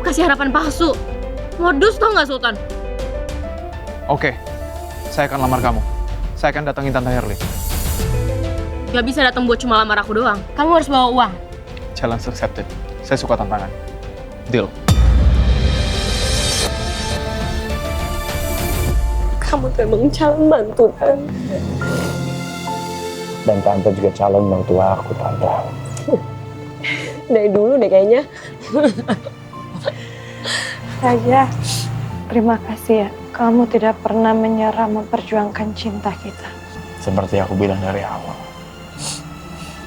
kasih harapan palsu. Modus tau nggak Sultan? Oke, saya akan lamar kamu. Saya akan datangin Tante Herlin. Gak bisa datang buat cuma lamar aku doang. Kamu harus bawa uang. Challenge accepted. Saya suka tantangan. Deal. Kamu tuh emang calon mantu, Tante. Dan Tante juga calon mertua aku, Tante. Dari dulu deh kayaknya. Raja, terima kasih ya. Kamu tidak pernah menyerah memperjuangkan cinta kita. Seperti aku bilang dari awal,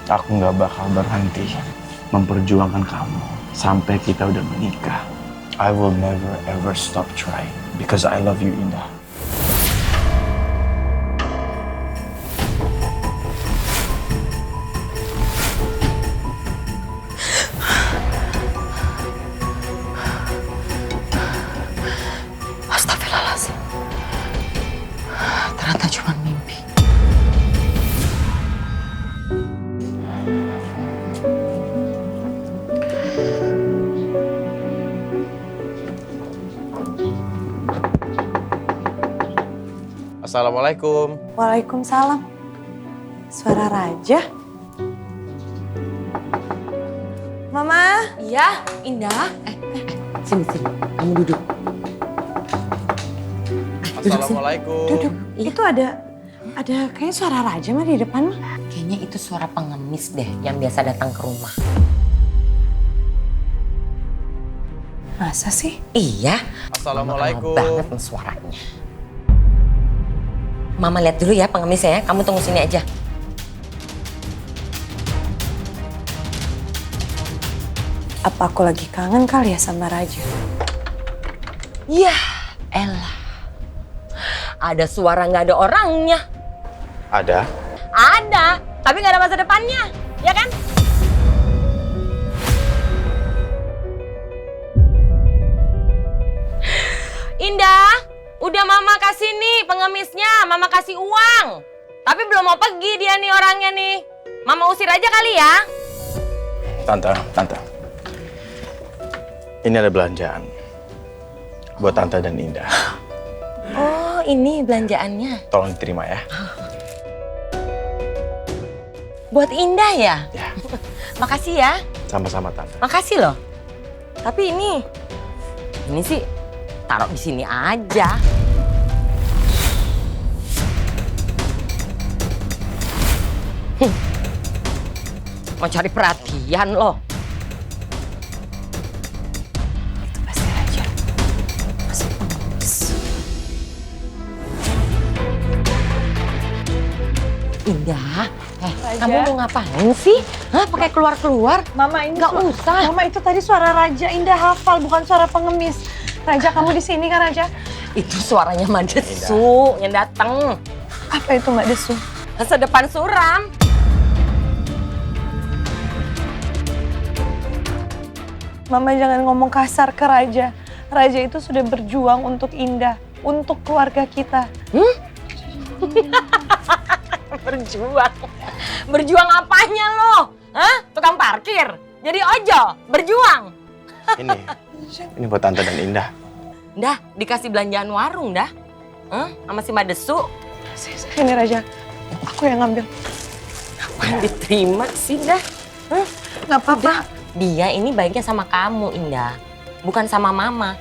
aku nggak bakal berhenti memperjuangkan kamu sampai kita udah menikah. I will never ever stop trying because I love you, Indah. Astagfirullahaladzim. Ternyata cuma mimpi. Assalamualaikum. Waalaikumsalam. Suara Raja? Mama? Iya, Indah. Sini. Kamu duduk. Assalamualaikum. Duduk. Itu ada kayaknya suara Raja mah di depan. Kayaknya itu suara pengemis deh yang biasa datang ke rumah. Masa sih? Iya. Assalamualaikum. Mama kenal banget suaranya. Mama lihat dulu ya pengemisnya ya. Kamu tunggu sini aja. Apa aku lagi kangen kali ya sama Raja? Yah, elah. Ada suara nggak ada orangnya. Ada? Ada, tapi nggak ada masa depannya, ya kan? Indah, udah Mama kasih nih pengemisnya, Mama kasih uang. Tapi belum mau pergi dia nih orangnya nih. Mama usir aja kali ya. Tante. Ini ada belanjaan buat Tante dan Indah. Oh, ini belanjaannya. Tolong diterima ya. Buat Indah ya? Ya, Makasih ya. sama-sama Tante. Makasih loh. Tapi ini sih taruh di sini aja. Mau cari perhatian loh. Itu pasti Raja. Masih pengemis. Indah, Raja. kamu mau ngapain sih? Hah, pakai keluar-keluar? Mama ini Nggak usah. Mama itu tadi suara Raja. Indah hafal, bukan suara pengemis. Raja, kamu di sini kan Raja? Itu suaranya Madesu yang datang. Apa itu Mbak Desu? Masa depan suram. Mama jangan ngomong kasar ke Raja. Raja itu sudah berjuang untuk Indah, untuk keluarga kita. Berjuang. Berjuang apanya lo? Hah? Tukang parkir? Jadi ojol? Berjuang? Ini buat Tante dan Indah. Dah, dikasih belanjaan warung dah. Hah? Sama si Madesu. Ini Raja, aku yang ngambil. Apaan diterima sih dah? Hah? Nggak apa-apa. Dia ini baiknya sama kamu, Indah. Bukan sama Mama.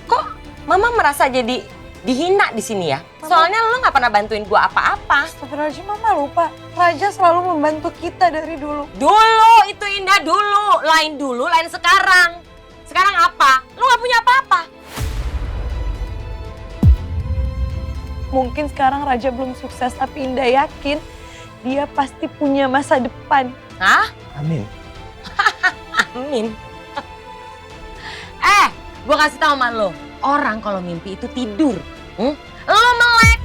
Kok Mama merasa jadi dihina di sini ya? Soalnya lo nggak pernah bantuin gua apa-apa. Astagfirullahaladzim, Mama lupa. Raja selalu membantu kita dari dulu. Dulu itu Indah dulu. Lain sekarang. Sekarang apa? Lo nggak punya apa-apa. Mungkin sekarang Raja belum sukses, tapi Indah yakin dia pasti punya masa depan. Hah? Amin. Amin. Gue kasih tau sama lo. Orang kalau mimpi itu tidur. Lo melek.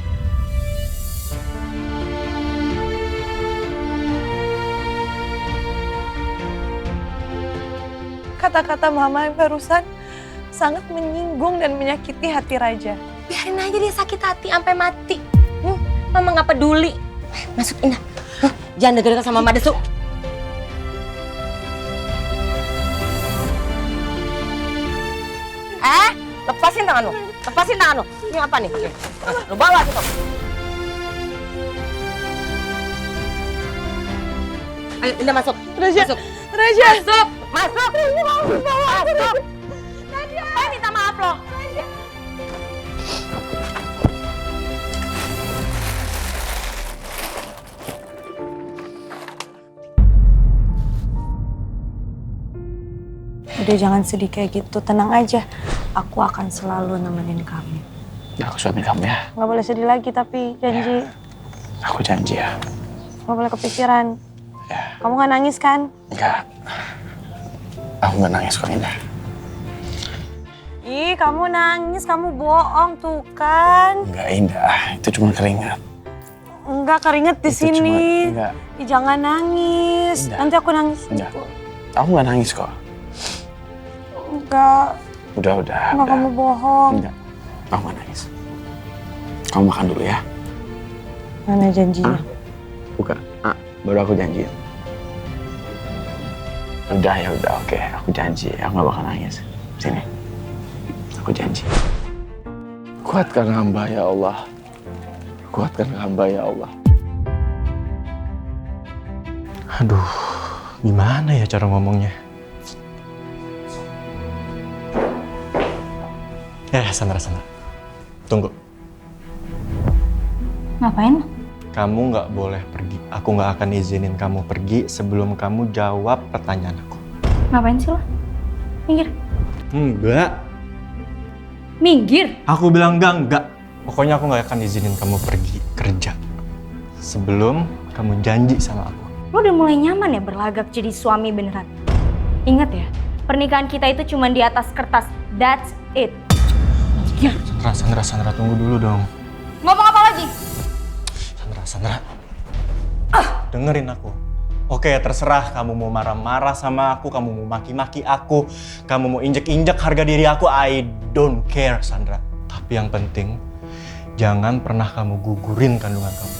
Kata-kata Mama yang barusan sangat menyinggung dan menyakiti hati Raja. Biarin aja dia sakit hati sampai mati. Mama nggak peduli. Masuk Indah. Jangan deket-deket sama Mama Desu. Lepasin tangan lo. Lepasin tangan lo. Ini apa nih? Lo bawa gitu. Ayo, Indah masuk. Raja, Masuk. Raja. Masuk. Masuk. Masuk. Saya minta maaf loh. Udah jangan sedih kayak gitu, tenang aja. Aku akan selalu nemenin kamu. Aku suami kamu ya. Gak boleh sedih lagi tapi janji. Aku janji ya. Gak boleh kepikiran. Ya. Kamu gak nangis kan? Enggak. Aku nggak nangis kok, Indah. Ih, kamu nangis, kamu bohong tuh kan. Enggak, Indah. Itu cuma keringat. Enggak, keringet di Itu sini. Enggak. Ih, jangan nangis. Indah. Nanti aku nangis. Enggak. Aku nggak nangis kok. Enggak. Udah. Enggak, kamu bohong. Enggak. Aku nggak nangis. Kamu makan dulu ya. Mana janjinya? Bukan. Baru aku janji. Udah, oke. Aku janji. Aku nggak bakal nangis. Sini. Aku janji. Kuatkan hamba ya Allah. Kuatkan hamba ya Allah. Aduh, gimana ya cara ngomongnya? Sandra. Tunggu. Ngapain? Kamu nggak boleh pergi. Aku nggak akan izinin kamu pergi sebelum kamu jawab pertanyaan aku. Ngapain sih lo? Minggir. Enggak. Minggir? Aku bilang enggak. Pokoknya aku nggak akan izinin kamu pergi kerja sebelum kamu janji sama aku. Lo udah mulai nyaman ya berlagak jadi suami beneran? Ingat ya, pernikahan kita itu cuma di atas kertas. That's it. Minggir. Sandra, tunggu dulu dong. Ngomong apa lagi? Sandra. Dengerin aku. Oke, terserah kamu mau marah-marah sama aku, kamu mau maki-maki aku, kamu mau injek-injek harga diri aku, I don't care, Sandra. Tapi yang penting, jangan pernah kamu gugurin kandungan kamu.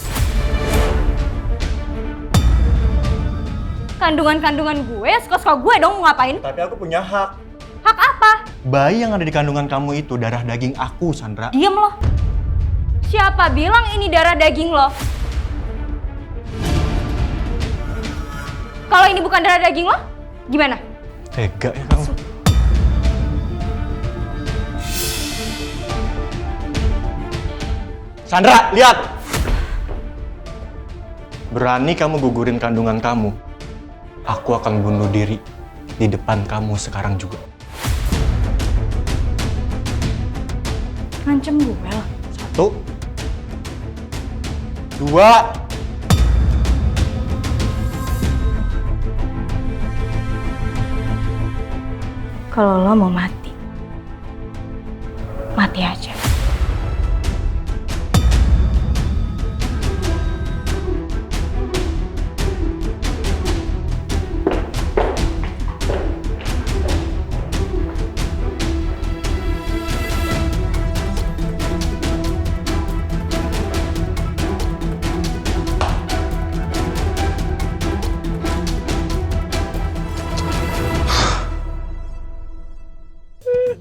Kandungan gue, suka-suka gue dong mau ngapain? Tapi aku punya hak. Hak apa? Bayi yang ada di kandungan kamu itu darah daging aku, Sandra. Diem lo. Siapa bilang ini darah daging lo? Kalau ini bukan darah daging lo, gimana? Tega ya kamu. Sandra, lihat! Berani kamu gugurin kandungan kamu, aku akan bunuh diri di depan kamu sekarang juga. Ngancem gue lo. 1, 2. Kalau lo mau mati, mati aja.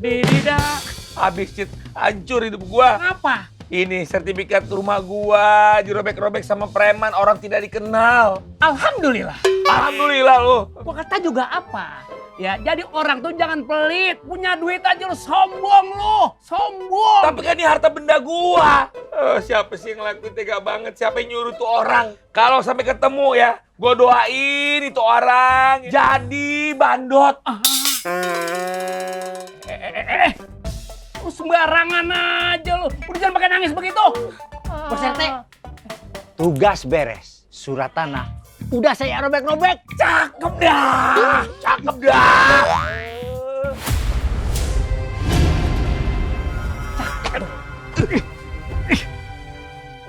Dididak, habis cheat, hancur hidup gua. Apa? Ini sertifikat rumah gua dirobek-robek sama preman, orang tidak dikenal. Alhamdulillah. Alhamdulillah lo. Gua kata juga apa? Ya, jadi orang tuh jangan pelit. Punya duit aja lu sombong lu. Sombong. Tapi kan ini harta benda gua. Siapa sih yang ngelakuin tega banget? Siapa yang nyuruh tuh orang? Kalau sampai ketemu ya, gua doain itu orang jadi bandot. Lu sembarangan aja lu. Udah jangan pakai nangis begitu. Bos RT. Tugas beres. Surat tanah. Udah saya robek-robek. Cakep dah. Cakep dah.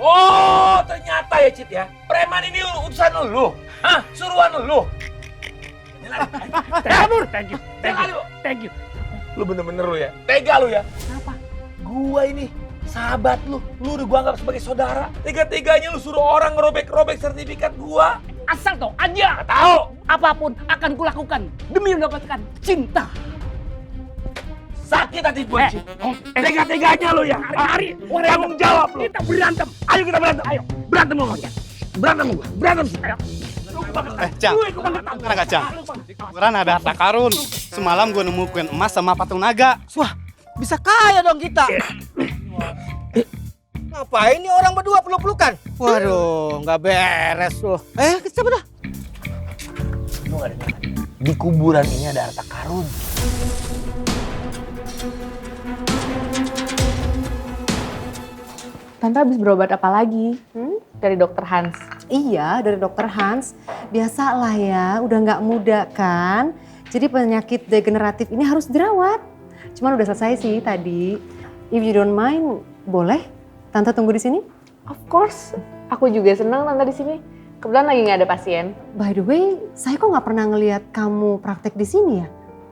Oh, ternyata ya Cit ya. Preman ini utusan lu. Hah? Suruhan lu. Kabur. Thank you. Thank you. Lu bener-bener lu ya. Tega lu ya. Kenapa? Gua ini sahabat lu. Lu udah gua anggap sebagai saudara. Tega-teganya lu suruh orang ngerobek-robek sertifikat gua. Asal tau aja. Gak tahu. Apapun akan kulakukan demi mendapatkan cinta. Sakit hati gue, Ci. Tega-teganya lo ya. Hari, tanggung jawab lo. Kita berantem. Ayo kita berantem. Ayo, berantem lo. Berantem lo. Berantem sih. Ayo. Cang, tenang gak Cang? Beneran ada harta karun. Semalam gue nemu koin emas sama patung naga. Wah, bisa kaya dong kita. Ngapain nih orang berdua peluk-pelukan? Waduh, nggak beres loh. Coba dah. Di kuburan ini ada harta karun. Tante habis berobat apa lagi? Dari dokter Hans? Iya, dari dokter Hans. Biasalah ya, udah nggak muda kan. Jadi penyakit degeneratif ini harus dirawat. Cuman udah selesai sih tadi. If you don't mind, boleh Tante tunggu di sini? Of course, aku juga senang Tante di sini. Kebetulan lagi nggak ada pasien. By the way, saya kok nggak pernah ngelihat kamu praktek di sini ya?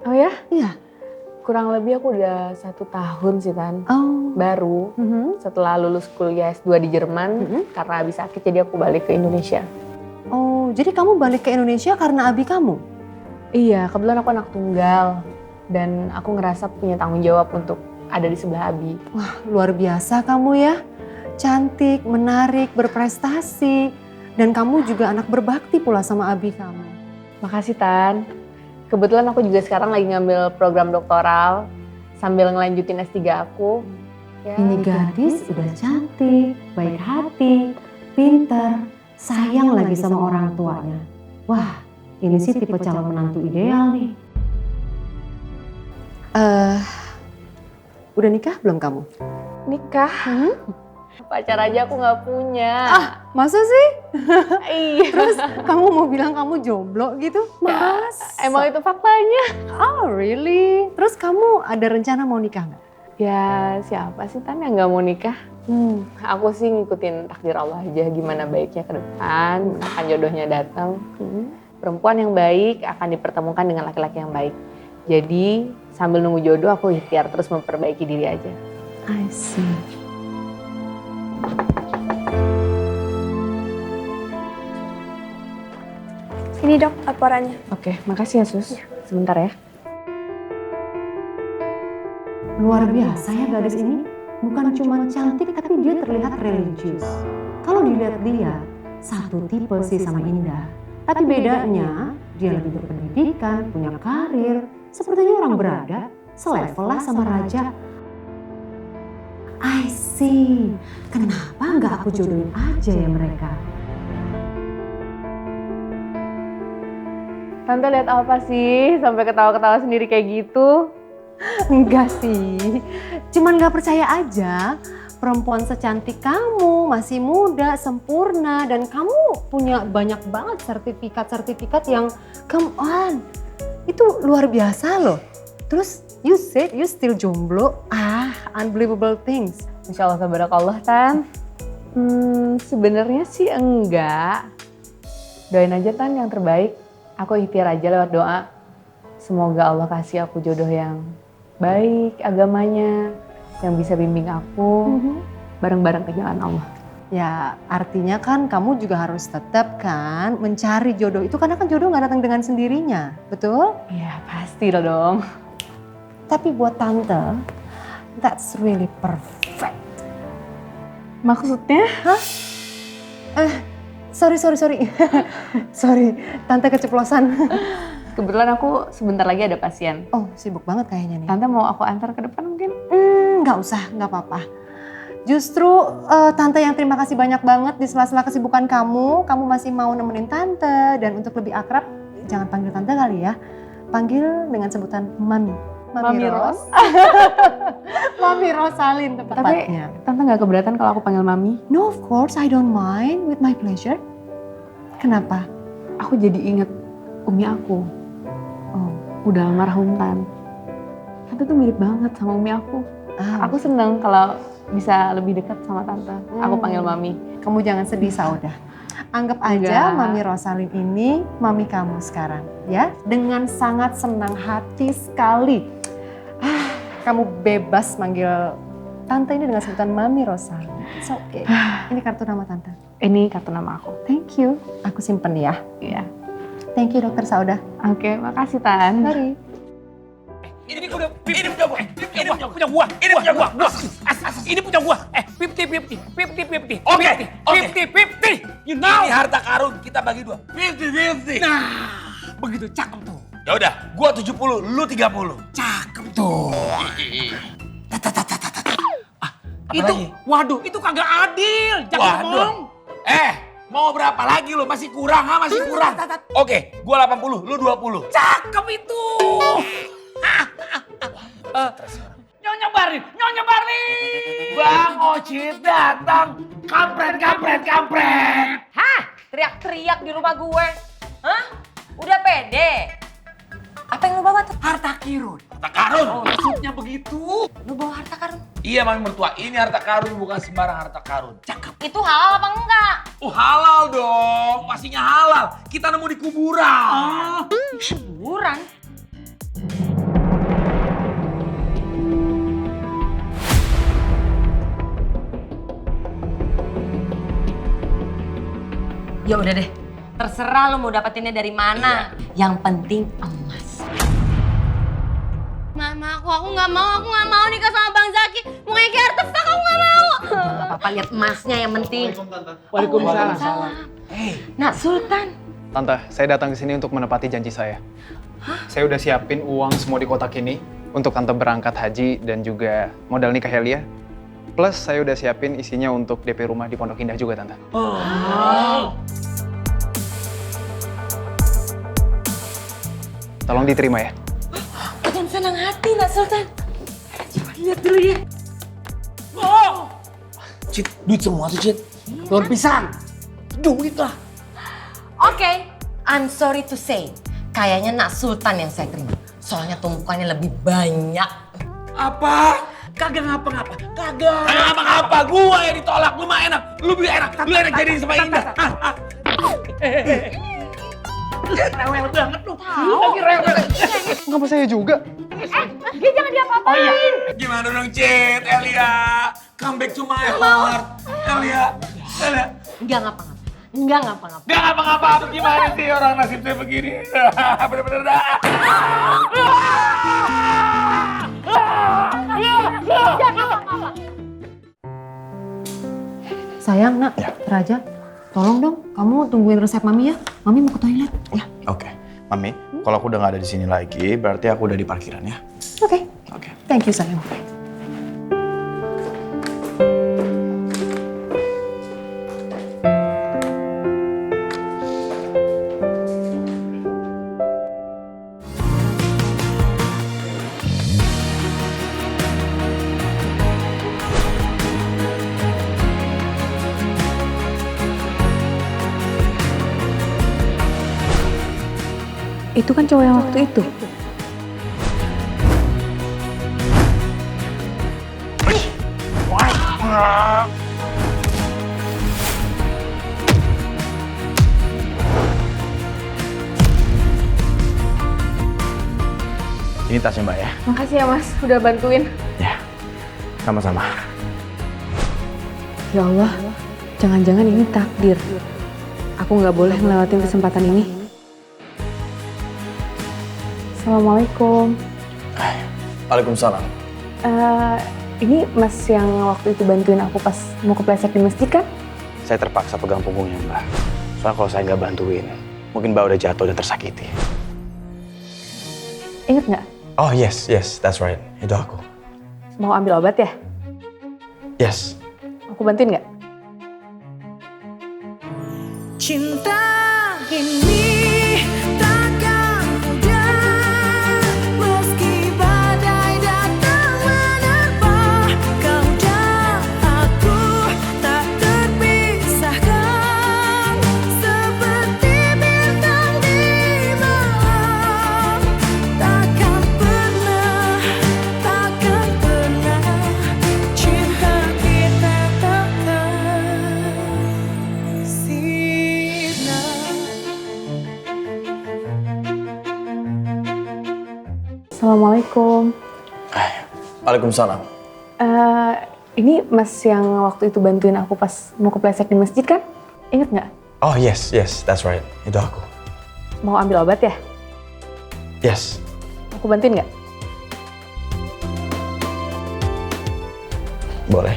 Oh ya? Iya. Kurang lebih aku udah 1 tahun sih Tan. Oh. Baru setelah lulus kuliah S2 di Jerman, karena habis sakit jadi aku balik ke Indonesia. Oh, jadi kamu balik ke Indonesia karena abi kamu? Iya, kebetulan aku anak tunggal. Dan aku ngerasa punya tanggung jawab untuk ada di sebelah abi. Wah, luar biasa kamu ya. Cantik, menarik, berprestasi. Dan kamu juga anak berbakti pula sama abi kamu. Makasih Tan. Kebetulan aku juga sekarang lagi ngambil program doktoral sambil ngelanjutin S3 aku. Ya, Ini gadis udah cantik, baik hati, pintar, sayang lagi sama orang tuanya. Wah, ini sih tipe calon menantu ideal nih. Udah nikah belum kamu? Nikah? Pacar aja aku nggak punya. Masa sih? Iya. Terus kamu mau bilang kamu jomblo gitu? Mas? Emang itu faktanya. Oh really? Terus kamu ada rencana mau nikah nggak? Ya siapa sih Tan yang nggak mau nikah? Aku sih ngikutin takdir Allah aja gimana baiknya ke depan, akan jodohnya datang. Perempuan yang baik akan dipertemukan dengan laki-laki yang baik. Jadi sambil nunggu jodoh aku ikhtiar terus memperbaiki diri aja. I see. Ini dok laporannya. Oke, makasih ya Sus. Sebentar ya. Luar biasa ya gadis ini. Bukan cuma cantik tapi dia terlihat religius. Kalau dilihat-lihat, satu tipe sih sama Indah. Tapi bedanya, dia lebih berpendidikan, punya karir. Sepertinya orang berada, selevel lah sama raja. I see. Kenapa nggak aku jodohin aja ya mereka? Tante lihat apa sih sampai ketawa-ketawa sendiri kayak gitu? Enggak sih, cuman gak percaya aja. Perempuan secantik kamu, masih muda, sempurna, dan kamu punya banyak banget sertifikat yang come on. Itu luar biasa loh. Terus you said you still jomblo. Unbelievable things. Insya Allah tabarakallah Tan. Sebenarnya sih enggak. Doain aja Tan yang terbaik. Aku ikhtiar aja lewat doa. Semoga Allah kasih aku jodoh yang baik agamanya, yang bisa bimbing aku bareng-bareng ke jalan Allah. Ya artinya kan kamu juga harus tetap kan mencari jodoh itu karena kan jodoh gak datang dengan sendirinya, betul? Iya pasti lah dong. Tapi buat tante, that's really perfect. Maksudnya? Hah? Sorry. Sorry, tante keceplosan. Kebetulan aku sebentar lagi ada pasien. Oh, sibuk banget kayaknya nih. Tante mau aku antar ke depan mungkin? Nggak usah, nggak apa-apa. Justru tante yang terima kasih banyak banget di sela-sela kesibukan kamu. Kamu masih mau nemenin tante. Dan untuk lebih akrab, jangan panggil tante kali ya. Panggil dengan sebutan Mami. Mami Ros. Mami Rosalin tepatnya. Tapi tante nggak keberatan kalau aku panggil Mami? No, of course I don't mind. With my pleasure. Kenapa? Aku jadi inget umi aku. Oh, udah almarhum Tan. Tante tuh mirip banget sama umi aku. Aku seneng kalau bisa lebih dekat sama tante. Aku panggil Mami. Kamu jangan sedih Saudah. Anggap aja Mami Rosalin ini mami kamu sekarang ya. Dengan sangat senang hati sekali. Kamu bebas manggil tante ini dengan sebutan Mami Rosalin. It's okay. Ini kartu nama tante. Ini kartu nama aku. Thank you. Aku simpen ya. Iya. Thank you Dokter Saudah. Oke, makasih Tan. Mari. Ini punya gua. Ini punya gua. Ini punya gua. Ini punya gua. 50-50. Oke. 50-50. You know. Ini harta karun kita bagi 2. 50-50. Nah, begitu cakep tuh. Ya udah, gua 70, lu 30. Cakep tuh. Itu, lagi? waduh, itu kagak adil. Jangan ngomong. Mau berapa lagi lu? Masih kurang, ha? Masih kurang. Oke, gua 80, lu 20. Cakep itu. Nyonya Barlin. Bang Ocit datang. Kampret. Hah? Teriak-teriak di rumah gue? Hah? Udah pede? Apa yang lu bawa tuh? Harta kirun. Harta karun. Oh, maksudnya begitu. Lu bawa harta karun? Iya, Mami mertua. Ini harta karun, bukan sembarang harta karun. Cakep. Itu halal apa enggak? Halal dong. Pastinya halal. Kita nemu di kuburan. Kuburan? Ya udah deh, terserah lu mau dapetinnya dari mana. Yang penting emas. Mama, aku nggak mau nikah sama Bang Zaki. Mau kayak artefak, aku nggak mau. Gak apa-apa, lihat emasnya yang penting. Waalaikumsalam. Nak Sultan. Tante, saya datang ke sini untuk menepati janji saya. Saya udah siapin uang semua di kotak ini untuk tante berangkat haji dan juga modal nikah Helia. Plus saya udah siapin isinya untuk DP rumah di Pondok Indah juga, Tante. Tolong diterima ya. Dengan senang hati, Nak Sultan. Coba lihat dulu ya. Cit, duit semua tuh, Cit. Telur pisang. Duit lah. Oke, I'm sorry to say. Kayaknya Nak Sultan yang saya terima. Soalnya tumpukannya lebih banyak. Apa? Kagak ngapa-ngapa. Kagak apa-apa. Gua yang ditolak. Lu mah enak. Lu lebih enak. Lu enak jadi sama Indah. Rewel banget lu. Tahu. Ngapa saya juga? Dia jangan diapa-apain. Gimana dong, Cit? Elia. Come back to my heart. Elia. Enggak ngapa-ngapa. Enggak ngapa-ngapa. Gak ngapa-ngapa. Gimana sih orang nasibnya begini? Bener-bener dah. Sayang, Nak, Raja, tolong dong, kamu tungguin resep Mami ya. Mami mau ke toilet. Ya. Oke. Mami, kalau aku udah nggak ada di sini lagi, berarti aku udah di parkiran ya. Oke. Oke. Thank you, sayang. Itu kan cowok yang waktu itu. Ini tasnya Mbak ya. Makasih ya Mas, udah bantuin. Ya, sama-sama. Ya Allah, jangan-jangan ini takdir. Aku nggak boleh ngelewatin kesempatan ini. Assalamualaikum. Waalaikumsalam. Ini Mas yang waktu itu bantuin aku pas mau kepleset di masjid kan? Saya terpaksa pegang punggungnya Mbak. Soalnya kalau saya nggak bantuin, mungkin Mbak udah jatuh dan tersakiti. Ingat nggak? Oh yes, that's right. Itu aku. Mau ambil obat ya? Yes. Aku bantuin nggak? Cinta ini takkan mudah, meski badai datang menerpa kau dan aku tak terpisahkan, seperti bintang di malam. Takkan pernah cinta kita takkan sirna. Assalamualaikum. Waalaikumsalam. Ini Mas yang waktu itu bantuin aku pas mau kepleset di masjid kan? Ingat nggak? Oh yes, that's right. Itu aku. Mau ambil obat ya? Yes. Aku bantuin nggak? Boleh.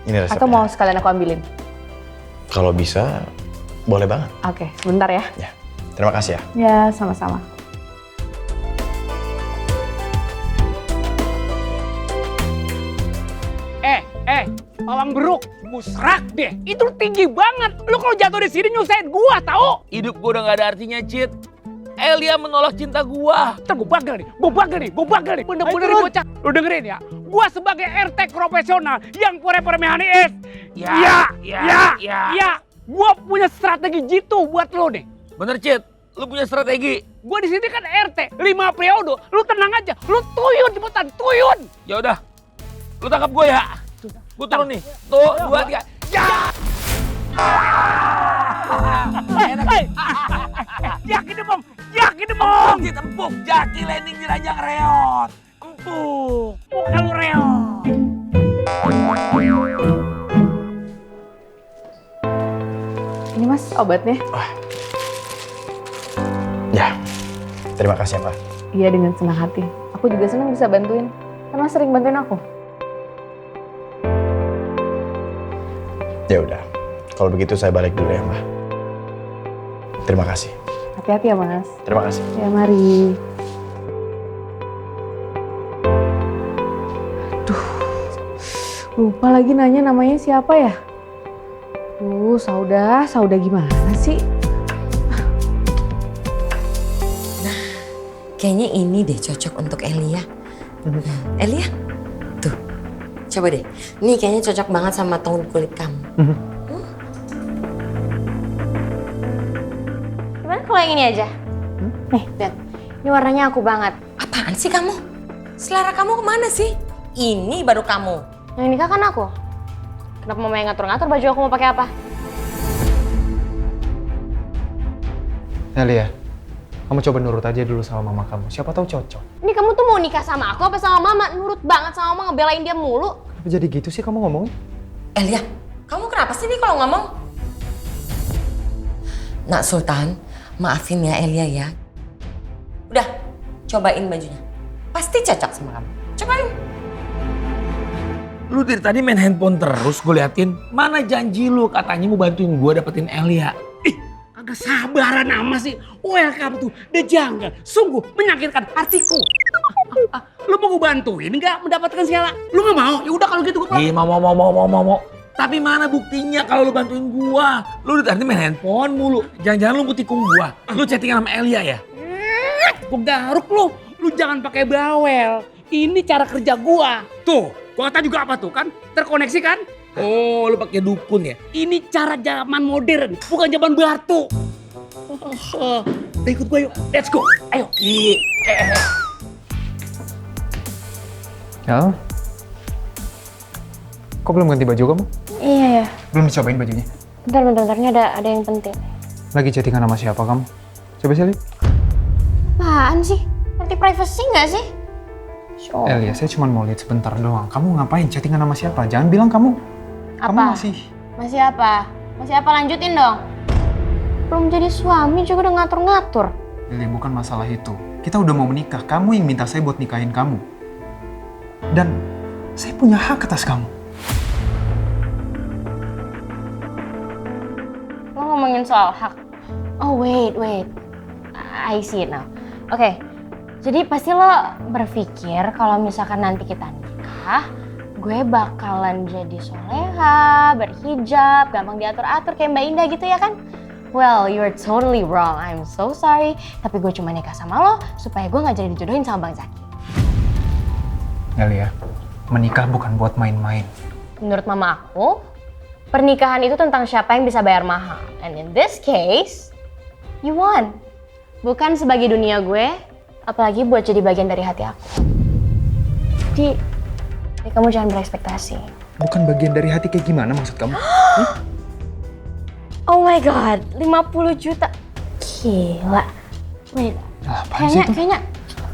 Ini resepnya. Atau mau sekalian aku ambilin? Kalau bisa, boleh banget. Oke, sebentar ya. Ya, terima kasih ya. Ya, sama-sama. Pawang beruk, musrak deh. Itu tinggi banget. Lu kalau jatuh di sini nyusahin gua, tahu? Hidup gua udah gak ada artinya, Cid. Elia menolak cinta gua. Ntar gua bagel nih. Bener-bener bocah. Lu dengerin ya. Gua sebagai RT profesional yang pore-pore mehanis. Ya. Gua punya strategi jitu buat lu nih. Bener, Cid. Lu punya strategi. Gua di sini kan RT 5 periode. Lu tenang aja. Lu tuyun cepetan, tuyun. Ya udah. Lu tangkap gua ya. Gua turun nih. Tuh, 2, 3. Ya! Yakin demam. Cid, empuk. Jaki landing di ranjang reot. Empuk. Muka lu reot. Ini Mas obatnya. Ya, terima kasih ya, Pak. Iya, dengan senang hati. Aku juga senang bisa bantuin. Karena sering bantuin aku. Ya udah, kalau begitu saya balik dulu ya, Mbak. Terima kasih. Hati-hati ya, Mas. Terima kasih. Ya, mari. Duh, lupa lagi nanya namanya siapa ya? Sauda gimana sih? Kayaknya ini deh cocok untuk Elia. Elia, tuh, coba deh. Nih kayaknya cocok banget sama tone kulit kamu. Gimana kalau yang ini aja? Nih, lihat. Ini warnanya aku banget. Apaan sih kamu? Selera kamu kemana sih? Ini baru kamu. Yang nikah kan aku. Kenapa mama yang ngatur-ngatur baju aku mau pakai apa? Elia, kamu coba nurut aja dulu sama mama kamu. Siapa tahu cocok. Ini kamu tuh mau nikah sama aku apa sama mama? Nurut banget sama mama, ngebelain dia mulu. Kenapa jadi gitu sih kamu ngomongnya? Elia, kamu kenapa sih nih kalau ngomong? Nak Sultan, maafin ya Elia ya. Udah, cobain bajunya. Pasti cocok sama kamu. Cobain. Lu dari tadi main handphone terus gue liatin. Mana janji lu katanya mau bantuin gue dapetin Elia. Agak sabaran amat sih. Welcome to the jungle. Sungguh menyakitkan hatiku. Lu mau gue bantuin nggak mendapatkan segala? Lu nggak mau? Ya udah kalau gitu gue. Iya mau. Tapi mana buktinya kalau lu bantuin gua? Lu dari tadi main handphone mulu. Jangan-jangan lu mau tikung gua. Lu chattingan sama Elia ya? Gue garuk lu. Lu jangan pakai bawel. Ini cara kerja gua. Tuh, gua kata juga apa tuh kan? Terkoneksi kan? Oh, lu pakai dukun ya? Ini cara zaman modern, bukan zaman batu. Ikut gue yuk, let's go. Ayo. Ya. Kok belum ganti baju kamu? Iya ya. Belum dicobain bajunya? Bentar, ini ada yang penting. Lagi chattingan sama siapa kamu? Coba sih lihat. Apaan sih? Nanti privacy nggak sih? Elia, saya cuma mau lihat sebentar doang. Kamu ngapain chattingan sama siapa? Jangan bilang kamu masih... Masih apa? Masih apa? Lanjutin dong. Belum jadi suami juga udah ngatur-ngatur. Elia, bukan masalah itu. Kita udah mau menikah. Kamu yang minta saya buat nikahin kamu. Dan saya punya hak atas kamu. Lo ngomongin soal hak. Oh wait. I see it now. Oke. Jadi pasti lo berpikir kalau misalkan nanti kita nikah, gue bakalan jadi soleha, berhijab, gampang diatur-atur kayak Mbak Indah gitu ya kan? Well, you're totally wrong. I'm so sorry. Tapi gue cuma nikah sama lo supaya gue gak jadi dijodohin sama Bang Zaki. Elia, menikah bukan buat main-main. Menurut mama aku, pernikahan itu tentang siapa yang bisa bayar mahal. And in this case, you won. Bukan sebagai dunia gue, apalagi buat jadi bagian dari hati aku. Jadi kamu jangan berekspektasi. Bukan bagian dari hati kayak gimana maksud kamu? Oh my god, 50 juta. Gila. Wait, kayaknya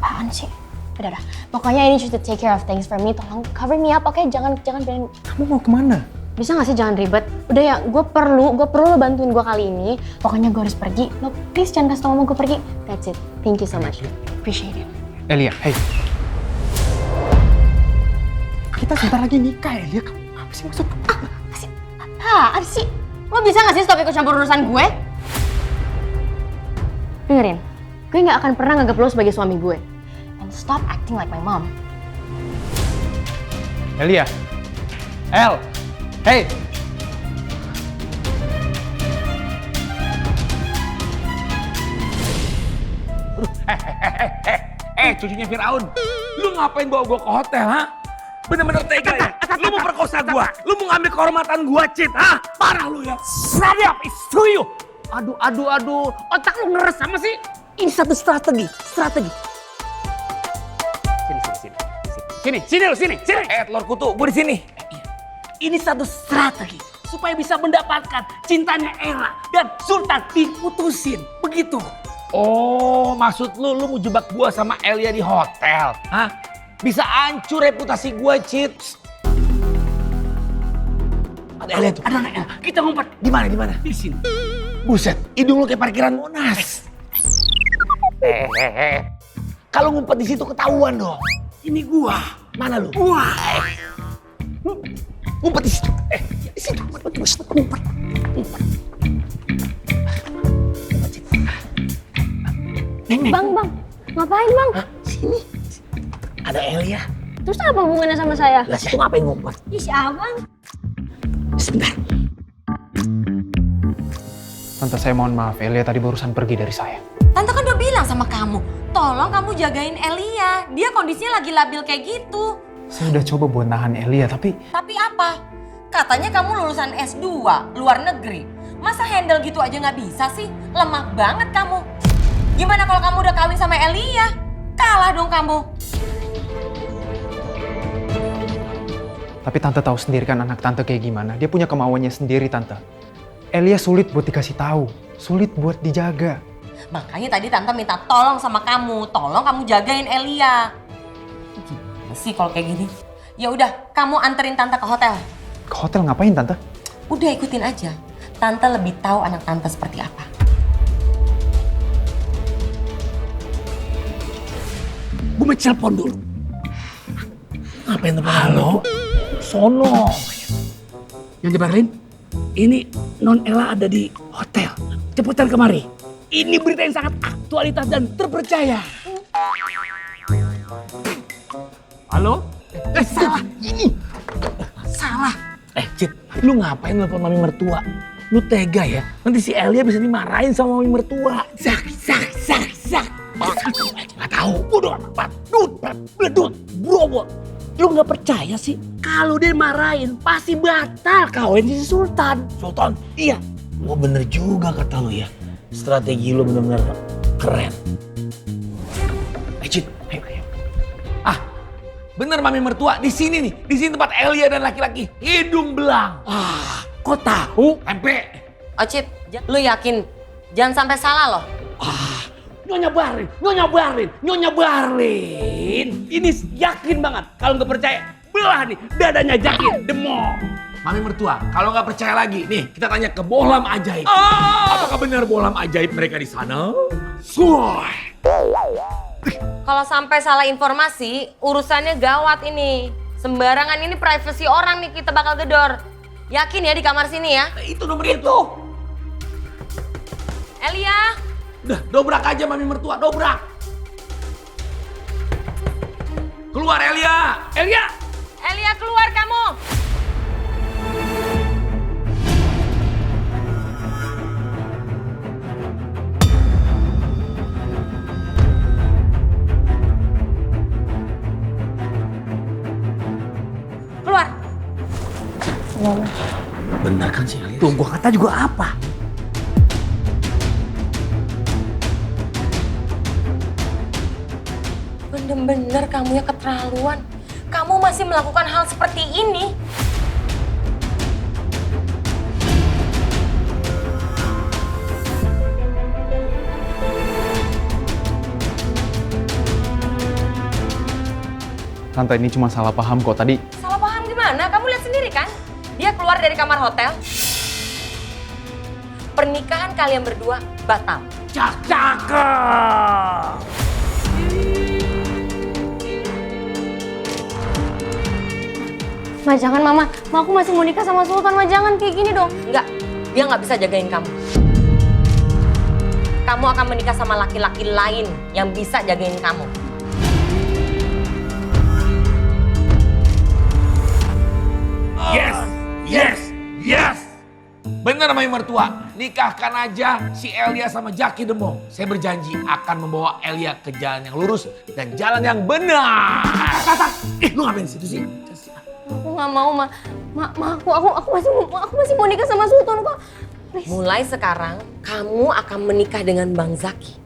apaan sih? Udah. Pokoknya ini just to take care of things for me. Tolong cover me up, oke? Jangan biarin. Kamu mau kemana? Bisa gak sih jangan ribet? Udah ya, gue perlu lo bantuin gue kali ini. Pokoknya gue harus pergi. Lo please jangan kasih tau mama gue pergi. That's it. Thank you so much. Appreciate it. Elia, hey. Kita sebentar lagi nikah, Elia. Kamu sih maksud? Apaan sih? Lo bisa gak sih stop ikut campur urusan gue? Dengerin, gue gak akan pernah nganggap lo sebagai suami gue. And stop acting like my mom. Elia. El. Hey. Cucunya Firaun, lu ngapain bawa gua ke hotel, ha? Bener-bener tega ya? Lu mau perkosa gua, lu mau ngambil kehormatan gua, Cid, ha? Parah lu ya. Shut up, it's to you. Aduh. Otak lu ngeres sama sih. Ini satu strategi. Sini. Telur kutu, gua di sini. Ini satu strategi supaya bisa mendapatkan cintanya Ella dan Sultan diputusin. Begitu. Oh, maksud lu mau jebak gua sama Elia di hotel, ha? Bisa hancur reputasi gua, Cid. Ada Elia tuh. Ada anak Ella. Kita ngumpet. Di mana? Di sini. Buset, hidung lu kayak parkiran Monas. Kalau ngumpet di situ ketahuan dong. Ini gua. Mana lu? Gua. Ngumpet di situ. Di situ. Ngumpet. Bang, ngapain bang? Sini. Ada Elia. Terus apa hubungannya sama saya? Lah situ ngapain ngumpet? Ih, si abang. Sebentar. Tante, saya mohon maaf, Elia tadi barusan pergi dari saya. Tante kan udah bilang sama kamu, tolong kamu jagain Elia. Dia kondisinya lagi labil kayak gitu. Saya udah coba buat nahan Elia, tapi... Tapi apa? Katanya kamu lulusan S2, luar negeri. Masa handle gitu aja nggak bisa sih? Lemah banget kamu. Gimana kalau kamu udah kawin sama Elia? Kalah dong kamu. Tapi Tante tahu sendiri kan anak Tante kayak gimana. Dia punya kemauannya sendiri, Tante. Elia sulit buat dikasih tahu, sulit buat dijaga. Makanya tadi Tante minta tolong sama kamu, tolong kamu jagain Elia. Gimana sih kalau kayak gini? Ya udah, kamu anterin Tante ke hotel. Ke hotel ngapain, Tante? Udah ikutin aja. Tante lebih tahu anak Tante seperti apa. Gue mau telepon dulu. Ngapain telepon? Halo? Sono. Yang nyebarin? Ini Non Ella ada di hotel. Cepetan kemari. Ini berita yang sangat aktualitas dan terpercaya. Halo? Salah. Ini. Salah. Cid, lu ngapain nelfon mami mertua? Lu tega ya? Nanti si Elia bisa dimarahin sama mami mertua. Zak. Gak tahu. Bodoh amat. Bledut. Bro. Lu gak percaya sih? Kalau dia marahin pasti batal kawin si Sultan. Sultan? Iya. Wah bener juga kata lu ya. Strategi lu bener-bener keren. Cid, ayo. Bener mami mertua, di sini nih. Di sini tempat Elia dan laki-laki hidung belang. Kok tahu? Tempe. Ocit, lu yakin? Jangan sampai salah loh. Nyonya Barlin. Ini yakin banget. Kalau nggak percaya, belah nih dadanya Jakin, demong. Mami mertua, kalau nggak percaya lagi, nih kita tanya ke bohlam ajaib. Apakah benar bohlam ajaib mereka di sana? Kalau sampai salah informasi, urusannya gawat ini. Sembarangan ini privasi orang nih kita bakal gedor. Yakin ya di kamar sini ya? Itu nomor itu. Elia. Udah, dobrak aja mami mertua, dobrak. Keluar Elia. Elia keluar kamu. Keluar. Benar kan sih Elia? Tuh gua kata juga apa? Bener-bener kamu ya keterlaluan. Kamu masih melakukan hal seperti ini. Tante, ini cuma salah paham kok tadi. Salah paham gimana? Kamu lihat sendiri kan? Dia keluar dari kamar hotel. Pernikahan kalian berdua batal. Cakep. Ma jangan Mama, aku masih mau nikah sama Sultan, Ma jangan kayak gini dong. Enggak, dia nggak bisa jagain kamu. Kamu akan menikah sama laki-laki lain yang bisa jagain kamu. Yes, yes, yes. Bener Mami mertua, nikahkan aja si Elia sama Jaki Demong. Saya berjanji akan membawa Elia ke jalan yang lurus dan jalan yang benar. Lu ngapain di situ sih? Aku nggak mau, Ma. Aku masih mau nikah sama Sultan kok. Please. Mulai sekarang, kamu akan menikah dengan Bang Zaki.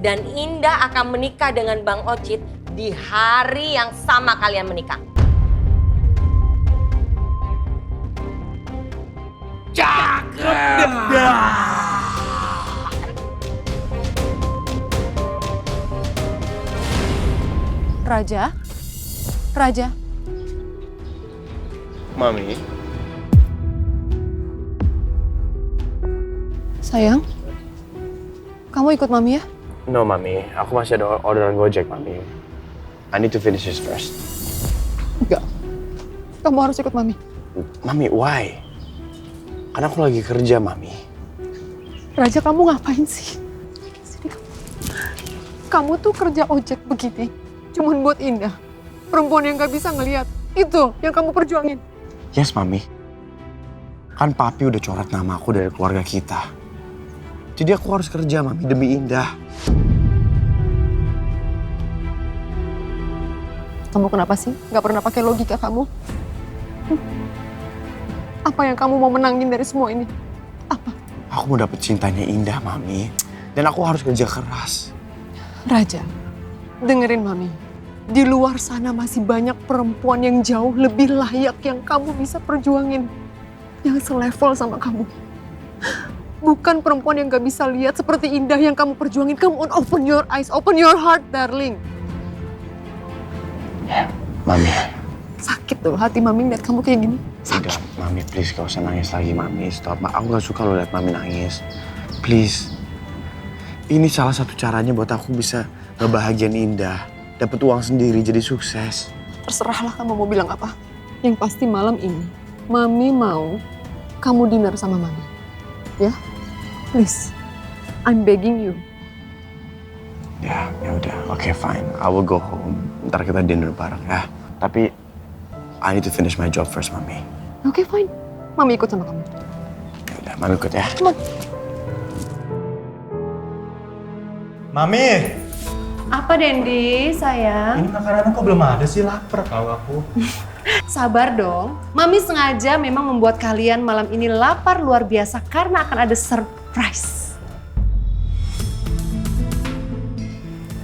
Dan Indah akan menikah dengan Bang Ocit di hari yang sama kalian menikah. Cakep dah. Raja. Mami, Sayang, kamu ikut Mami ya? no Mami, aku masih ada orderan Gojek Mami. I need to finish this first. Enggak. Kamu harus ikut Mami. Mami, why? Karena aku lagi kerja Mami. Raja, kamu ngapain sih? Sini kamu. Kamu tuh kerja ojek begini, cuman buat Indah. Perempuan yang gak bisa ngelihat. Itu yang kamu perjuangin. Yes Mami. Kan Papi udah coret nama aku dari keluarga kita. Jadi aku harus kerja Mami demi Indah. Kamu kenapa sih? Gak pernah pakai logika kamu? Apa yang kamu mau menangin dari semua ini? Apa? Aku mau dapet cintanya Indah Mami. Dan aku harus kerja keras. Raja, dengerin Mami. Di luar sana masih banyak perempuan yang jauh lebih layak yang kamu bisa perjuangin. Yang selevel sama kamu. Bukan perempuan yang gak bisa lihat seperti Indah yang kamu perjuangin. Come on, open your eyes, open your heart, darling. Mami. Sakit loh hati Mami lihat kamu kayak gini. Udah, Mami please gak usah nangis lagi Mami. Stop, aku gak suka lo liat Mami nangis. Please. Ini salah satu caranya buat aku bisa ngebahagiain Indah. Dapat uang sendiri jadi sukses. Terserahlah kamu mau bilang apa. Yang pasti malam ini, Mami mau kamu dinner sama Mami. Ya? Please. I'm begging you. Ya udah. Oke, fine. I will go home. Ntar kita dinner bareng ya. Tapi I need to finish my job first, Mami. Oke, fine. Mami ikut sama kamu. Ya udah, Mami ikut ya. Come on. Mami! Apa Dendi, sayang? Ini makanan kok belum ada sih, lapar tahu aku. Sabar dong. Mami sengaja memang membuat kalian malam ini lapar luar biasa karena akan ada surprise.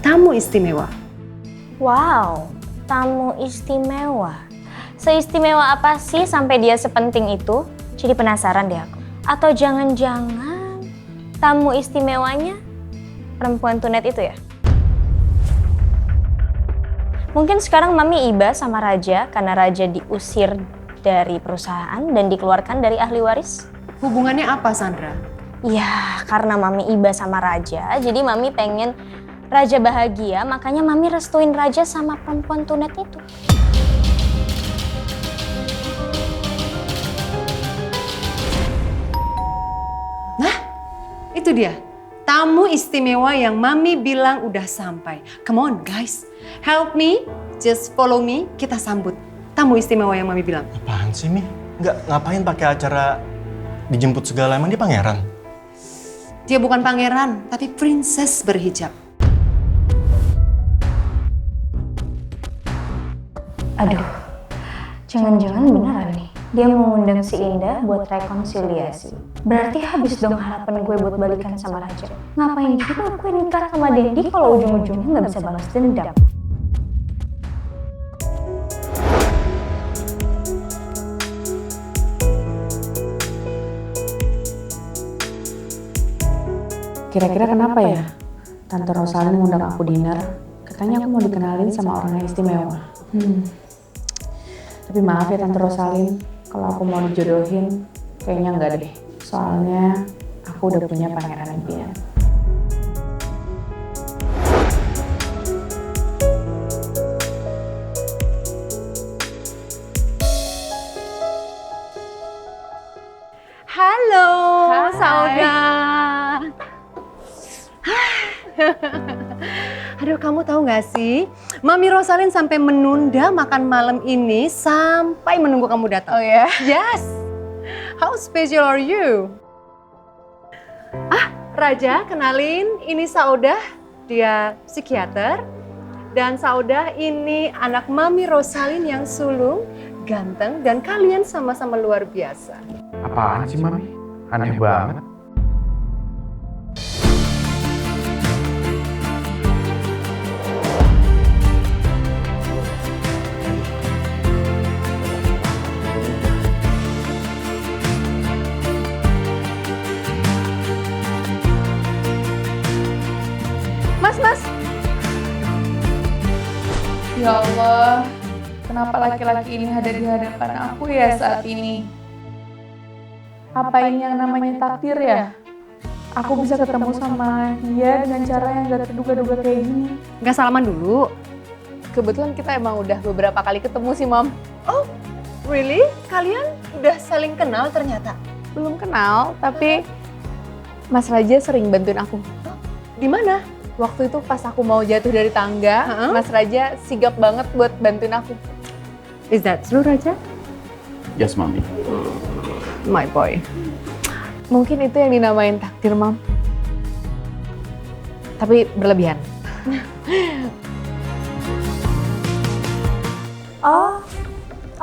Tamu istimewa. Wow, tamu istimewa. Seistimewa apa sih sampai dia sepenting itu? Jadi penasaran deh aku. Atau jangan-jangan tamu istimewanya perempuan tunet itu ya? Mungkin sekarang Mami iba sama Raja karena Raja diusir dari perusahaan dan dikeluarkan dari ahli waris. Hubungannya apa, Sandra? Ya, karena Mami iba sama Raja, jadi Mami pengen Raja bahagia, makanya Mami restuin Raja sama perempuan tunet itu. Nah, itu dia. Tamu istimewa yang Mami bilang udah sampai. Come on guys, help me, just follow me, kita sambut tamu istimewa yang Mami bilang. Apaan sih, Mi? Ngapain pakai acara dijemput segala, emang dia pangeran? Dia bukan pangeran, tapi princess berhijab. Aduh, jangan-jangan beneran nih. Dia mau ngundang si Indah buat rekonsiliasi. Berarti habis dong harapan gue buat balikan sama Raja. Ngapain juga gue nikah sama Dendi kalau ujung-ujungnya nggak bisa balas dendam. Kira-kira kenapa ya? Tante Rosalyn ngundang aku dinner. Katanya aku mau dikenalin sama orang yang istimewa. Tapi maaf ya Tante Rosalyn, kalau aku mau dijodohin, kayaknya enggak deh. Soalnya aku udah punya pangeran impian. Aduh, kamu tahu nggak sih, Mami Rosalin sampai menunda makan malam ini sampai menunggu kamu datang. Oh ya? Yes. How special are you? Raja, kenalin, ini Saudah, dia psikiater. Dan Saudah ini anak Mami Rosalin yang sulung, ganteng, dan kalian sama-sama luar biasa. Apaan sih, Mami? Aneh banget. Mas. Ya Allah, kenapa laki-laki ini ada di hadapan aku ya saat ini? Apa ini yang namanya takdir ya? Aku bisa ketemu sama dia dengan cara yang gak terduga-duga kayak gini. Nggak salaman dulu? Kebetulan kita emang udah beberapa kali ketemu sih, Mom. Oh, really? Kalian udah saling kenal ternyata? Belum kenal, tapi Mas Raja sering bantuin aku. Di mana? Waktu itu pas aku mau jatuh dari tangga, Mas Raja sigap banget buat bantuin aku. Is that true, Raja? Yes, Mami. My boy. Mungkin itu yang dinamain takdir, Mam. Tapi berlebihan. Oh,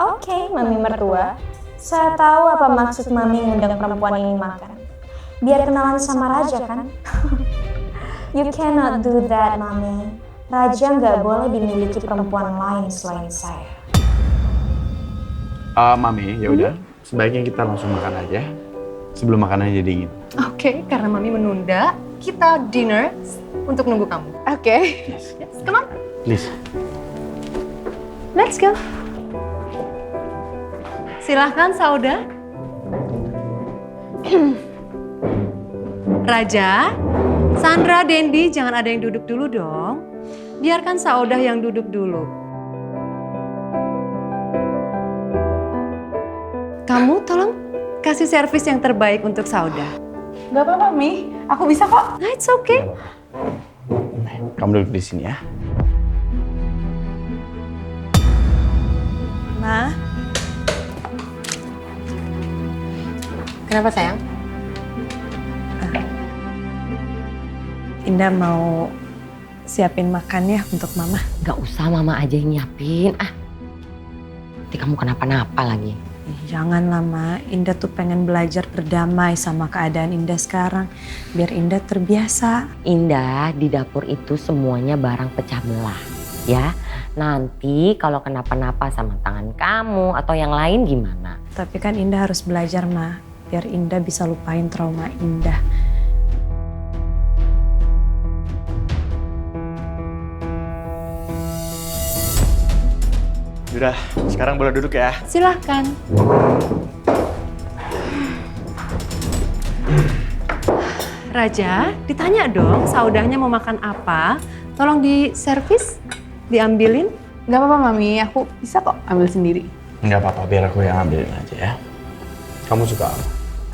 oke, Mami mertua. Saya tahu apa maksud Mami ngundang perempuan ini makan. Biar kenalan sama Raja, kan? You cannot do that, Mami. Raja nggak boleh dimiliki perempuan lain selain saya. Mami, ya udah. Sebaiknya kita langsung makan aja. Sebelum makanannya dingin. Oke, karena Mami menunda, kita dinner untuk nunggu kamu. Oke. Yes, come on. Please. Let's go. Silahkan, Saudah. Raja, Sandra, Dendi, jangan ada yang duduk dulu dong. Biarkan Saudah yang duduk dulu. Kamu tolong kasih servis yang terbaik untuk Saudah. Gak apa-apa, Mi. Aku bisa kok. Nah, it's okay. Kamu duduk di sini ya. Ma. Kenapa sayang? Indah mau siapin makan ya untuk Mama. Gak usah, Mama aja yang nyiapin. Nanti kamu kenapa-napa lagi. Janganlah, Ma. Indah tuh pengen belajar berdamai sama keadaan Indah sekarang. Biar Indah terbiasa. Indah, di dapur itu semuanya barang pecah belah. Ya, nanti kalau kenapa-napa sama tangan kamu atau yang lain gimana? Tapi kan Indah harus belajar, Ma. Biar Indah bisa lupain trauma Indah. Udah, sekarang boleh duduk ya. Silahkan. Raja, ditanya dong Saudahnya mau makan apa. Tolong diservis, diambilin. Gak apa-apa, Mami. Aku bisa kok ambil sendiri. Nggak apa-apa, biar aku yang ambilin aja ya. Kamu suka apa?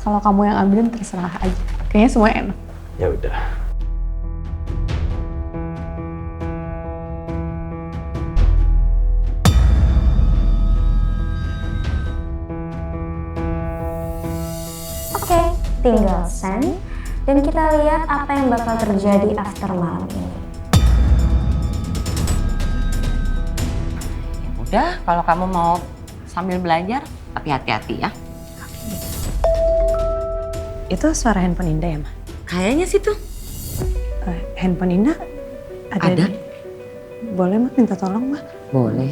Kalau kamu yang ambilin terserah aja. Kayaknya semuanya enak. Ya udah. Oke, tinggal send. Dan kita lihat apa yang bakal terjadi after malam ini. Udah, kalau kamu mau sambil belajar, tapi hati-hati ya. Itu suara handphone Indah ya, Ma? Kayaknya sih tuh. Handphone Indah ada. Boleh, Ma? Minta tolong, Ma? Boleh.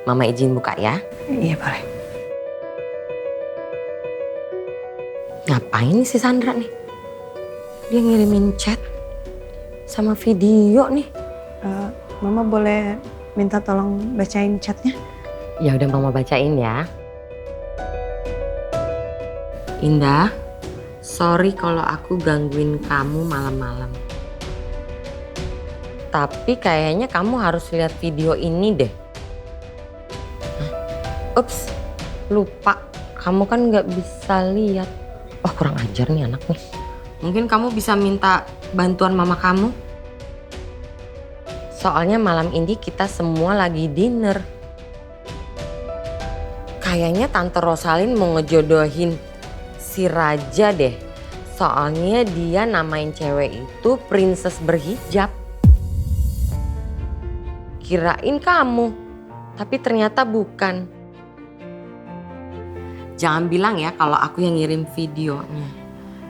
Mama izin buka ya. Iya, boleh. Ngapain si Sandra nih? Dia ngirimin chat sama video nih. Mama boleh minta tolong bacain chatnya? Ya udah, Mama bacain ya. Indah, sorry kalau aku gangguin kamu malam-malam. Tapi kayaknya kamu harus lihat video ini deh. Ups, lupa. Kamu kan nggak bisa lihat. Oh, kurang ajar nih anak nih. Mungkin kamu bisa minta bantuan mama kamu. Soalnya malam ini kita semua lagi dinner. Kayaknya Tante Rosalin mau ngejodohin si Raja deh. Soalnya dia namain cewek itu princess berhijab. Kirain kamu, tapi ternyata bukan. Jangan bilang ya kalau aku yang ngirim videonya.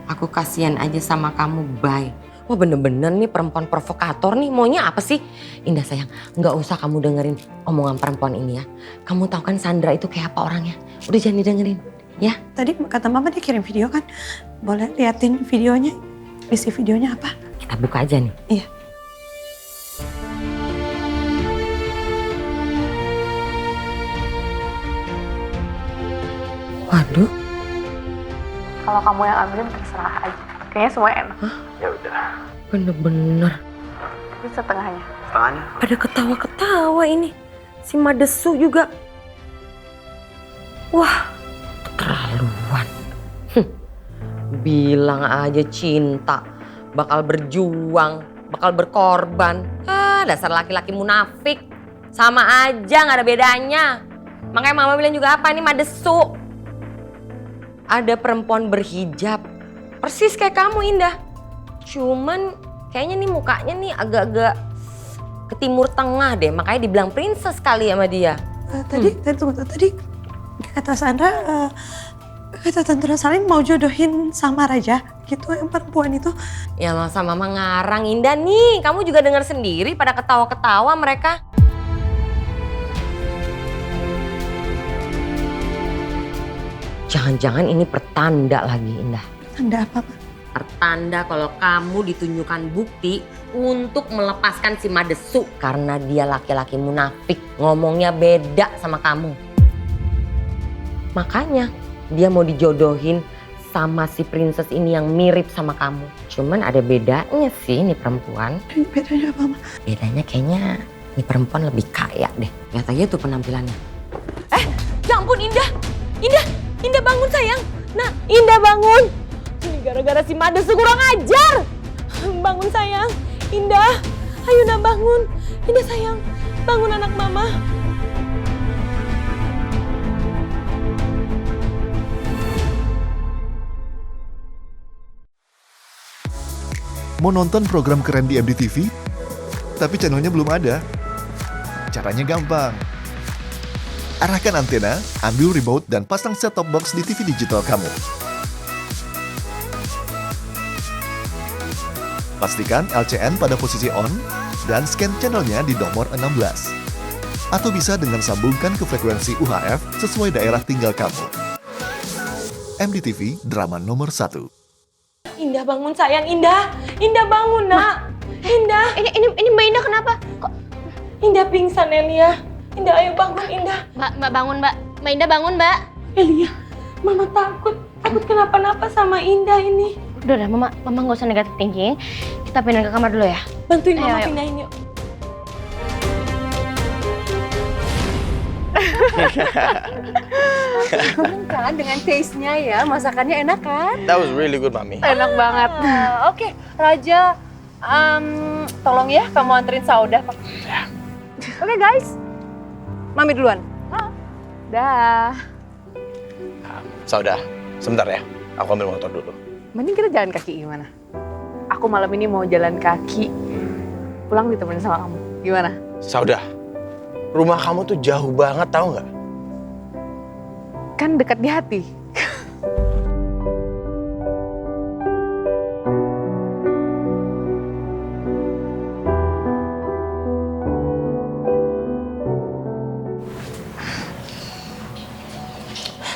Aku kasihan aja sama kamu, bye. Wah bener-bener nih perempuan provokator nih, maunya apa sih? Indah sayang, nggak usah kamu dengerin omongan perempuan ini ya. Kamu tahu kan Sandra itu kayak apa orangnya? Udah jangan didengerin, ya. Tadi kata mama dia kirim video kan. Boleh liatin videonya? Isi videonya apa? Kita buka aja nih. Iya. Waduh. Kalau kamu yang ambilin terserah aja. Kayaknya semua enak. Ya udah. Bener-bener. Ini setengahnya. Setengahnya. Ada ketawa-ketawa ini. Si Madesu juga. Wah, keterlaluan. Bilang aja cinta. Bakal berjuang. Bakal berkorban. Dasar laki-laki munafik. Sama aja gak ada bedanya. Makanya mama bilang juga apa ini Madesu. Ada perempuan berhijab. Persis kayak kamu Indah. Cuman kayaknya nih mukanya nih agak-agak ke timur tengah deh. Makanya dibilang princess kali sama dia. Tadi kata Sandra, kata Tante Rosalin mau jodohin sama Raja. Gitu yang perempuan itu. Ya masa mama ngarang Indah nih. Kamu juga dengar sendiri pada ketawa-ketawa mereka. Jangan-jangan ini pertanda lagi Indah. Pertanda apa, Pak? Pertanda kalau kamu ditunjukkan bukti untuk melepaskan si Madesu. Karena dia laki-laki munafik. Ngomongnya beda sama kamu. Makanya dia mau dijodohin sama si princess ini yang mirip sama kamu. Cuman ada bedanya sih ini perempuan. Bedanya apa, Ma? Bedanya kayaknya ini perempuan lebih kaya deh. Lihat aja tuh penampilannya. Ya ampun Indah. Indah bangun sayang. Nah, Indah bangun. Ini gara-gara si Madesu kurang ajar. Bangun sayang. Indah, ayo Indah bangun. Indah sayang, bangun anak mama. Mau nonton program keren di MDTV? Tapi channelnya belum ada? Caranya gampang. Arahkan antena, ambil remote, dan pasang set-top box di TV digital kamu. Pastikan LCN pada posisi on, dan scan channelnya di nomor 16. Atau bisa dengan sambungkan ke frekuensi UHF sesuai daerah tinggal kamu. MDTV, drama nomor 1. Indah bangun sayang, Indah bangun nak. Indah. Ini Mbak Indah kenapa? Kok Indah pingsan Elia. Indah ayo bangun Indah. Mbak bangun Mbak. Mbak Indah bangun Mbak. Elia, Mama takut kenapa-napa sama Indah ini. Udah Mama nggak usah negative thinking. Kita pindah ke kamar dulu ya. Bantuin Mama ayo. pindahin yuk. Kan dengan taste-nya ya, masakannya enak kan? That was really good, Mami. Enak banget. Oke, Raja, tolong ya kamu anterin Saudah. Oke guys, Mami duluan. Dah. Saudah, sebentar ya. Aku ambil motor dulu. Mending kita jalan kaki gimana? Aku malam ini mau jalan kaki. Pulang ditemenin sama kamu. Gimana? Saudah, rumah kamu tuh jauh banget, tahu nggak? Kan dekat di hati.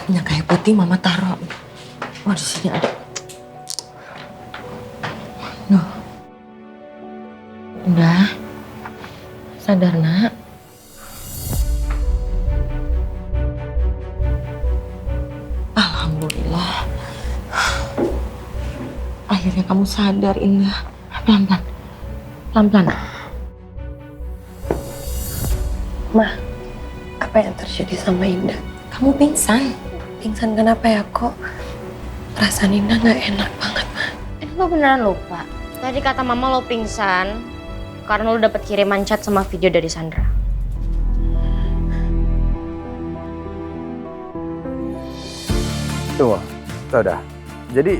Minyak kayu putih Mama taruh. Wah di sini ada. Nuh. Udah. Sadar nak. Alhamdulillah. Akhirnya kamu sadar Indah. Pelan-pelan. Pelan-pelan. Ma, apa yang terjadi sama Indah? Kamu pingsan. Pingsan kenapa ya kok? Perasaan Indah nggak enak banget, Ma. Lo beneran lupa? Tadi kata Mama lo pingsan. karena lo dapet kiriman chat sama video dari Sandra. Tunggu, udah. Jadi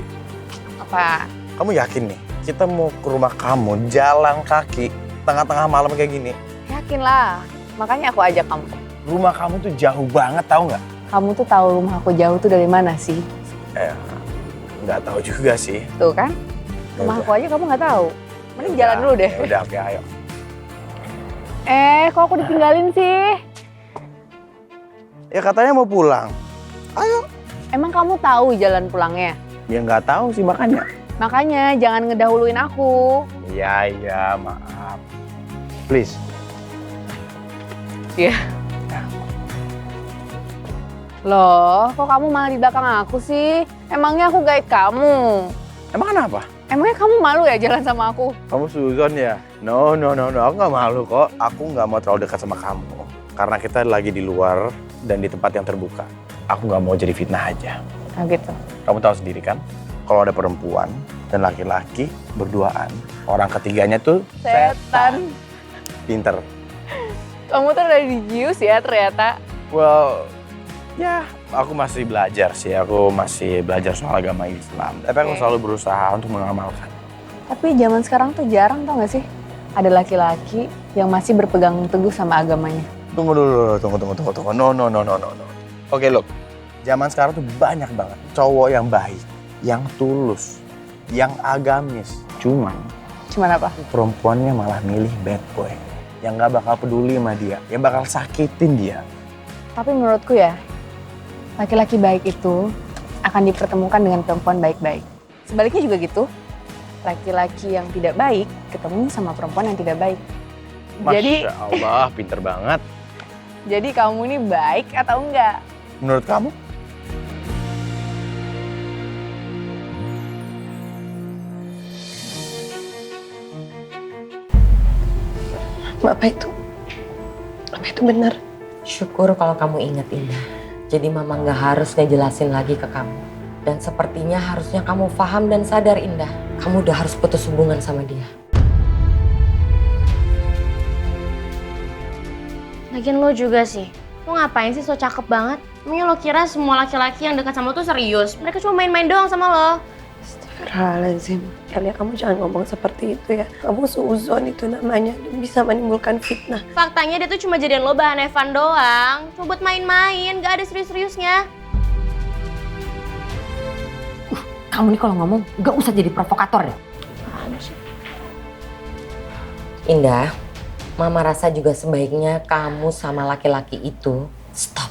Apa? kamu yakin nih kita mau ke rumah kamu jalan kaki tengah-tengah malam kayak gini? Yakin lah. Makanya aku ajak kamu. Rumah kamu tuh jauh banget, tahu nggak? Kamu tuh tahu rumah aku jauh tuh dari mana sih? Nggak tahu juga sih. Tuh kan? Rumah aku aja kamu nggak tahu. Mending jalan dulu deh. Udah, oke, ayo. Kok aku ditinggalin sih? Ya katanya mau pulang. Ayo. Emang kamu tahu jalan pulangnya? Ya nggak tahu sih makanya. Makanya jangan ngedahuluin aku. Iya, maaf. Please. Iya. Loh, kok kamu malah di belakang aku sih? Emangnya aku guide kamu? Emang kenapa? Emangnya kamu malu ya jalan sama aku? Kamu suzon ya? No, aku nggak malu kok. Aku nggak mau terlalu dekat sama kamu. Karena kita lagi di luar dan di tempat yang terbuka. Aku nggak mau jadi fitnah aja. Oh gitu. Kamu tahu sendiri kan? Kalau ada perempuan dan laki-laki berduaan, orang ketiganya tuh Setan. pinter. Kamu tuh religius ya ternyata. Well, ya aku masih belajar sih. Aku masih belajar soal agama Islam. Tapi aku selalu berusaha untuk mengamalkan. Tapi zaman sekarang tuh jarang tau gak sih? Ada laki-laki yang masih berpegang teguh sama agamanya. Tunggu dulu, tunggu. No. Oke, look. Zaman sekarang tuh banyak banget cowok yang baik, yang tulus, yang agamis. Cuman apa? Perempuannya malah milih bad boy. Yang gak bakal peduli sama dia, yang bakal sakitin dia. Tapi menurutku ya, laki-laki baik itu akan dipertemukan dengan perempuan baik-baik. Sebaliknya juga gitu. Laki-laki yang tidak baik ketemu sama perempuan yang tidak baik. Masya Allah, pinter banget. Jadi kamu ini baik atau enggak? Menurut kamu? Bapak itu benar. Syukur kalau kamu ingat Indah. Jadi mama nggak harus ngejelasin lagi ke kamu. Dan sepertinya harusnya kamu paham dan sadar Indah. Kamu udah harus putus hubungan sama dia. Lagian lo juga sih. Lo ngapain sih so cakep banget? Emangnya lo kira semua laki-laki yang dekat sama lo tuh serius? Mereka cuma main-main doang sama lo. Astagfirullahaladzim. Elia, kamu jangan ngomong seperti itu ya. Kamu suuzon itu namanya. Dan bisa menimbulkan fitnah. Faktanya dia tuh cuma jadian lo bahan Evan doang. Cuma buat main-main, gak ada serius-seriusnya. Kamu nih kalau ngomong gak usah jadi provokator ya. Indah, mama rasa juga sebaiknya kamu sama laki-laki itu stop.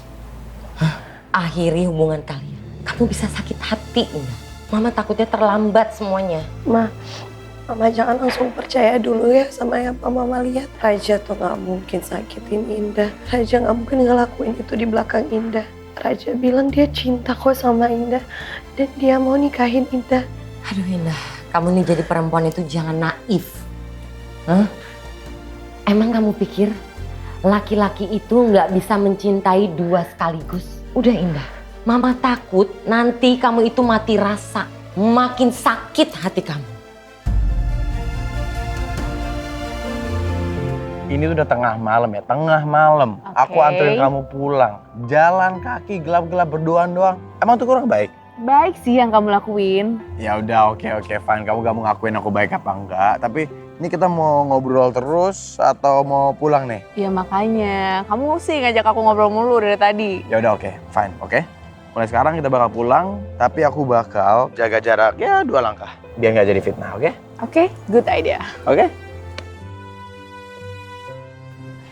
Akhiri hubungan kalian. Kamu bisa sakit hati Indah. Mama takutnya terlambat semuanya. Mama jangan langsung percaya dulu ya sama yang Mama lihat. Raja tuh gak mungkin sakitin Indah. Raja gak mungkin ngelakuin itu di belakang Indah. Raja bilang dia cinta kok sama Indah. Dan dia mau nikahin Indah. Aduh Indah, kamu nih jadi perempuan itu jangan naif. Emang kamu pikir laki-laki itu gak bisa mencintai dua sekaligus? Udah Indah. Mama takut nanti kamu itu mati rasa, makin sakit hati kamu. Ini tuh udah tengah malam ya, tengah malam. Okay. Aku anterin kamu pulang. Jalan kaki gelap-gelap berduaan doang. Emang tuh kurang baik? Baik sih yang kamu lakuin. Ya udah, oke, fine. Kamu gak mau ngakuin aku baik apa enggak. Tapi ini kita mau ngobrol terus atau mau pulang nih? Ya makanya, kamu sih ngajak aku ngobrol mulu dari tadi. Ya udah, oke, fine, oke. Mulai sekarang kita bakal pulang, tapi aku bakal jaga jarak ya 2 langkah. Biar nggak jadi fitnah, oke? Oke, good idea. Oke?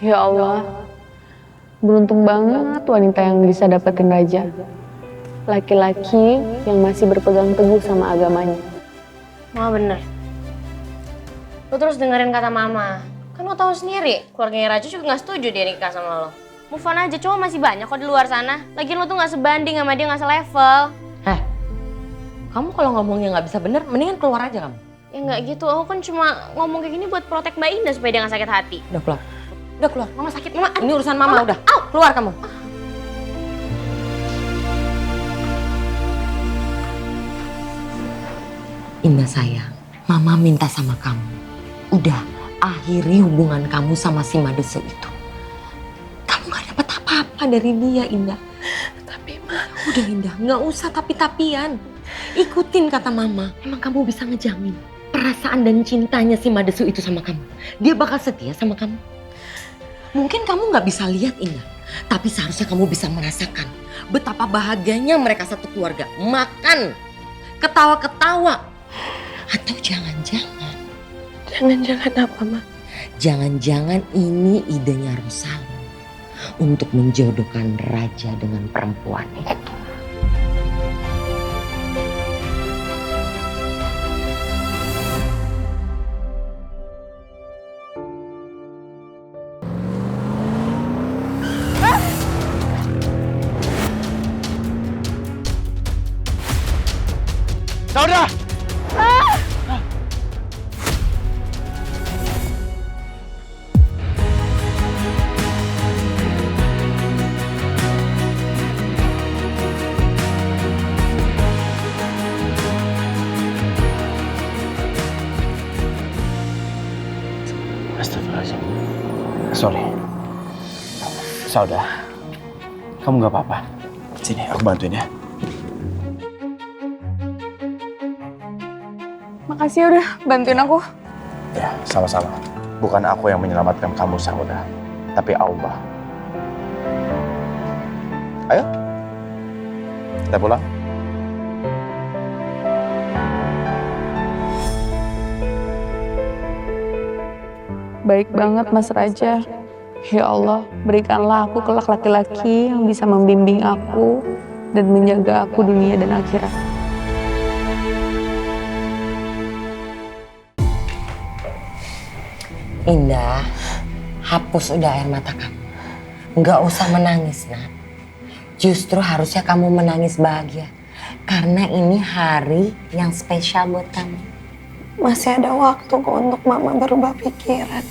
Ya Allah, beruntung banget wanita yang bisa dapetin Raja. Laki-laki yang masih berpegang teguh sama agamanya. Mama bener. Lo terus dengerin kata mama. Kan lo tahu sendiri, keluarganya Raja juga gak setuju dia nikah sama lo. Move on aja, cowok masih banyak kok di luar sana. Lagian lo tuh gak sebanding sama dia, gak selevel. Kamu kalau ngomongnya gak bisa bener, mendingan keluar aja kamu. Ya gak gitu, aku kan cuma ngomong kayak gini buat protek Mbak Indah supaya dia gak sakit hati. Udah keluar, mama sakit, mama. Ini urusan mama udah. Keluar kamu. Indah sayang, mama minta sama kamu. Udah, akhiri hubungan kamu sama si Madesu itu. Kamu gak dapat apa-apa dari dia, Indah. Tapi Ma, udah Indah, gak usah tapi-tapian. Ikutin kata Mama. Emang kamu bisa ngejamin perasaan dan cintanya si Madesu itu sama kamu? Dia bakal setia sama kamu? Mungkin kamu gak bisa lihat, Indah. Tapi seharusnya kamu bisa merasakan betapa bahagianya mereka satu keluarga. Makan, ketawa-ketawa. Atau jangan-jangan. Jangan-jangan apa, Ma? Jangan-jangan ini idenya Rosalia untuk menjodohkan Raja dengan perempuan itu. Saudara! Astagfirullahaladzim. Sorry. Saudara, kamu gak apa-apa? Sini, aku bantuin ya. Makasih udah bantuin aku. Ya, sama-sama. Bukan aku yang menyelamatkan kamu, Saudara, tapi Allah. Ayo, kita pulang. Baik banget Mas Raja. Ya Allah, berikanlah aku kelak laki-laki yang bisa membimbing aku dan menjaga aku dunia dan akhirat. Indah, hapus udah air mata kamu. Nggak usah menangis, nak. Justru harusnya kamu menangis bahagia. Karena ini hari yang spesial buat kamu. Masih ada waktu kok untuk Mama berubah pikiran.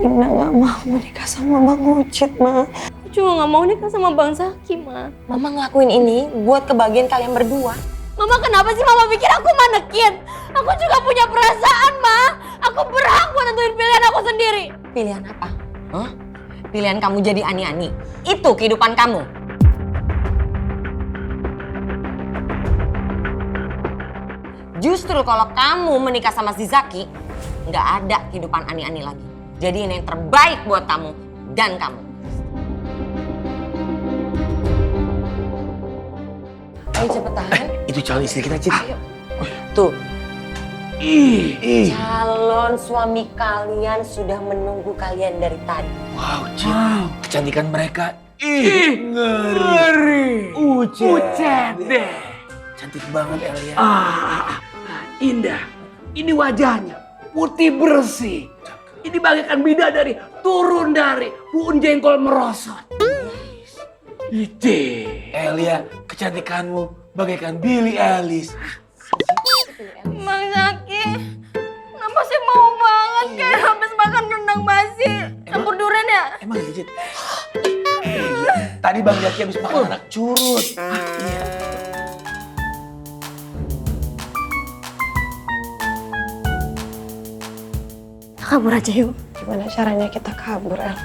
Indah gak mau menikah sama Bang Ucit, Ma. Aku juga gak mau nikah sama Bang Zaki, Ma. Mama ngelakuin ini buat kebahagiaan kalian berdua. Mama kenapa sih Mama pikir aku manekin? Aku juga punya perasaan, Ma. Aku berhak buat nentuin pilihan aku sendiri. Pilihan apa? Hah? Pilihan kamu jadi ani-ani. Itu kehidupan kamu. Justru kalau kamu menikah sama si Zaki, nggak ada kehidupan ani-ani lagi. Jadi ini yang terbaik buat kamu dan kamu. Ayo cepetan. Itu calon istri kita, Cid. Ayo. Tuh. Calon suami kalian sudah menunggu kalian dari tadi. Wow, Cid. Kecantikan mereka. Ngeri. Ucet deh. Cantik banget Elia. Indah. Ini wajahnya putih bersih. Ini bagaikan bidadari turun dari pohon jengkol merosot. Ide. Elia, kecantikanmu bagaikan Billie Eilish. Bang Zaki, kenapa sih mau banget kayak habis makan rendang basi campur durian ya? Emang Cid? Tadi Bang Zaki habis makan anak curut. Iya. Kabur aja yuk. Gimana caranya kita kabur, El?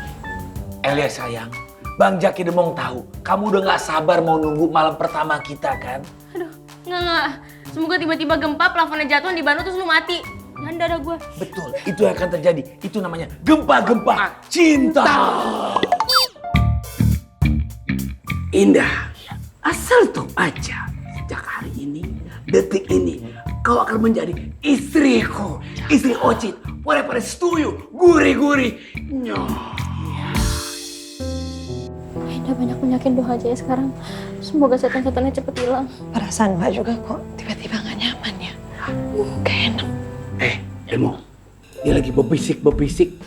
Elia sayang, Bang Zaki Demong tahu kamu udah gak sabar mau nunggu malam pertama kita kan? Aduh, enggak. Semoga tiba-tiba gempa, plafonnya jatuh di Bandung terus lu mati. Jangan dada gue. Betul, itu yang akan terjadi. Itu namanya gempa-gempa cinta. Indah, asal tahu aja sejak hari ini, detik ini, kau akan menjadi istriku, istri Ocit. Pada setuju, gurih-gurih. Indah banyak banyakin doa aja ya sekarang. Semoga setan-setannya cepet hilang. Perasaan Mbak juga kok tiba-tiba gak nyaman ya. Gak enak. Demo, dia lagi berbisik-berbisik.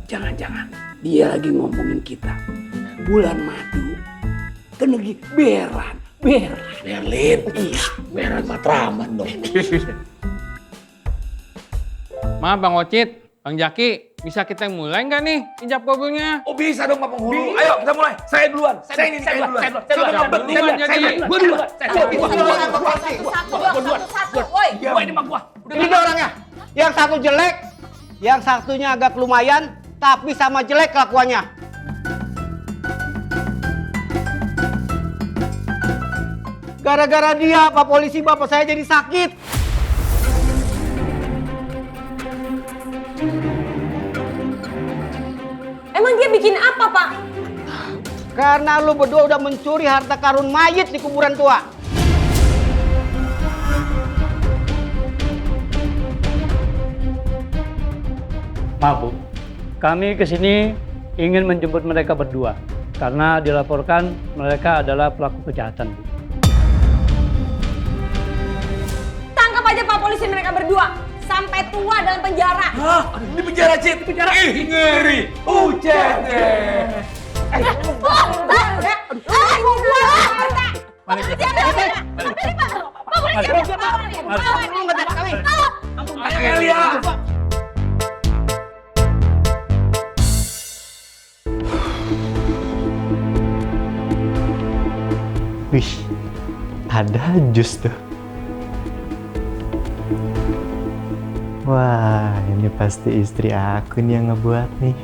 Jangan-jangan dia lagi ngomongin kita. Bulan madu, kan lagi Berlin. Iya, Beran Matraman dong. Maaf Bang Ocit, Bang Zaki, bisa kita mulai nggak nih ijab kabulnya? Oh bisa dong Pak Penghulu. Ayo kita mulai. Saya duluan. Saya duluan. Ini dia orangnya. Yang satu jelek, Yang satunya agak lumayan, tapi sama jelek kelakuannya. Gara-gara dia, Pak Polisi, bapak saya jadi sakit. Emang dia bikin apa, Pak? Karena lu berdua udah mencuri harta karun mayit di kuburan tua. Maaf Bu, kami kesini ingin menjemput mereka berdua karena dilaporkan mereka adalah pelaku kejahatan Bu. Tangkap aja Pak Polisi mereka berdua. Sampai tua dalam penjara. Hah? Di penjara, Cid? Di penjara? Ih, ngeri. Ucet deh. Wih, ada jus tuh. Wah, ini pasti istri aku nih yang ngebuat nih.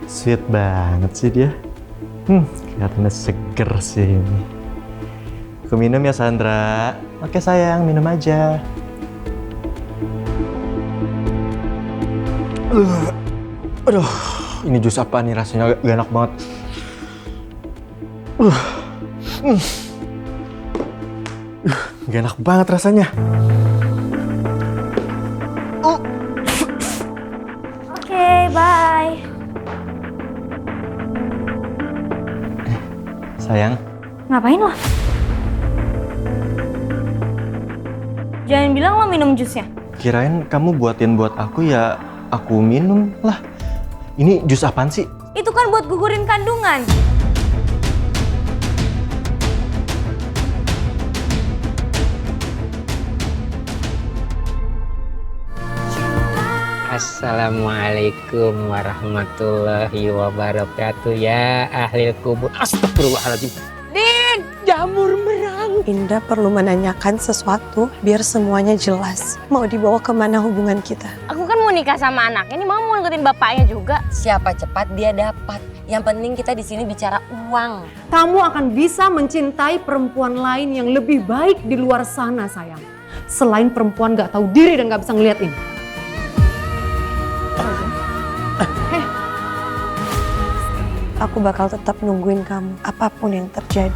Sweet banget sih dia. Kelihatannya seger sih ini. Aku minum ya Sandra. Oke sayang, minum aja. Aduh, ini jus apa nih rasanya gak enak banget. Gak enak banget rasanya. Oke, bye. Sayang, Ngapain lo? Jangan bilang lo minum jusnya. kirain kamu buatin buat aku ya aku minum lah. Ini jus apaan sih? Itu kan buat gugurin kandungan. Assalamualaikum warahmatullahi wabarakatuh ya ahli kubur. Astagfirullahaladzim. Din, jamur merang. Indah perlu menanyakan sesuatu biar semuanya jelas. Mau dibawa kemana hubungan kita? Aku kan mau nikah sama anaknya, ini mau ngikutin bapaknya juga. Siapa cepat dia dapat. Yang penting kita di sini bicara uang. Kamu akan bisa mencintai perempuan lain yang lebih baik di luar sana, sayang. Selain perempuan gak tahu diri dan gak bisa ngeliat ini. Aku bakal tetap nungguin kamu, apapun yang terjadi.